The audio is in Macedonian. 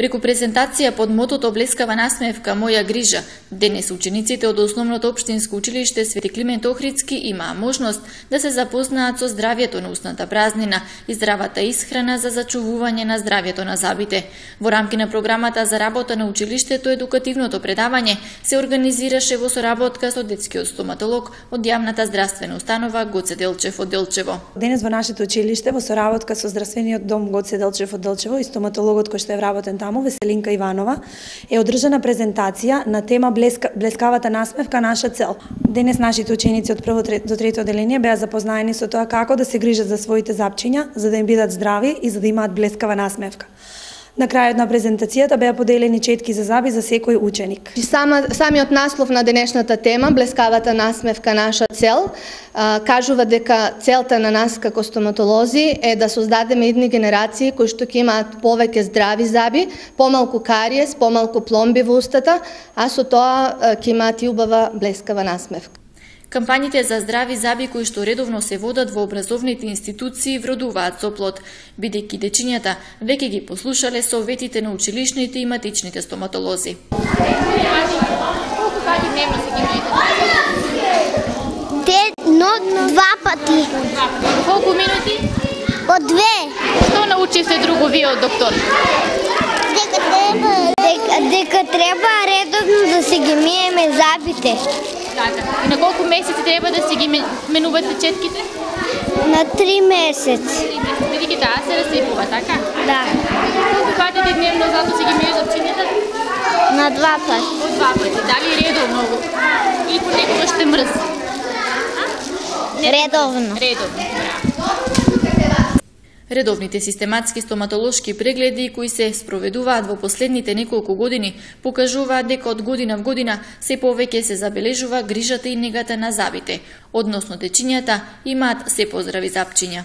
Преку презентација под мотото "Блескава насмевка, моја грижа", денес учениците од Основното општинско училиште Свети Климент Охридски имаа можност да се запознаат со здравјето на устната празнина и здравата исхрана за зачувување на здравјето на забите. Во рамки на програмата за работа на училиштето, едукативното предавање се организираше во соработка со детскиот стоматолог од јавната здравствена установа Гоце Делчев од Делчево. Денес во нашето училиште во соработка со здравствениот дом Гоце Делчев од Делчево и стоматологот кој што е вработен таму, Веселинка Иванова, е одржана презентација на тема "Блескавата насмевка, наша цел". Денес нашите ученици од прво до трето одделение беа запознаени со тоа како да се грижат за своите запчиња, за да им бидат здрави и за да имаат блескава насмевка. На крајот на презентацијата беа поделени четки за заби за секој ученик. Самиот наслов на денешната тема, "Блескавата насмевка, наша цел", кажува дека целта на нас како стоматолози е да создадеме идни генерации кои што ќе имаат повеќе здрави заби, помалку кариес, помалку пломби во устата, а со тоа ќе имаат и убава блескава насмевка. Кампањите за здрави заби кои што редовно се водат во образовните институции вродуваат со плод, бидејќи дечињата веќе ги послушале советите на училишните и матичните стоматолози. Колку пати дневно се ги миете? Два пати. Колку минути? По 2. Што научивте друго вие од доктор? Дека треба редовно да се ги миеме забите. Така. И на колку месеци треба да си ги менувате четките? На 3 месеци. Бидејќи таа се расипува, така? Да. Колку пати дневно зато си ги миеш запчињата? На 2 пати. По 2 пати. Дали редовно? Или понекогаш ще мрз? Редовно. Редовно. Редовните систематски стоматолошки прегледи кои се спроведуваат во последните неколку години покажуваат дека од година в година се повеќе се забележува грижата и негата на забите, односно дечињата имаат се поздрави запчиња.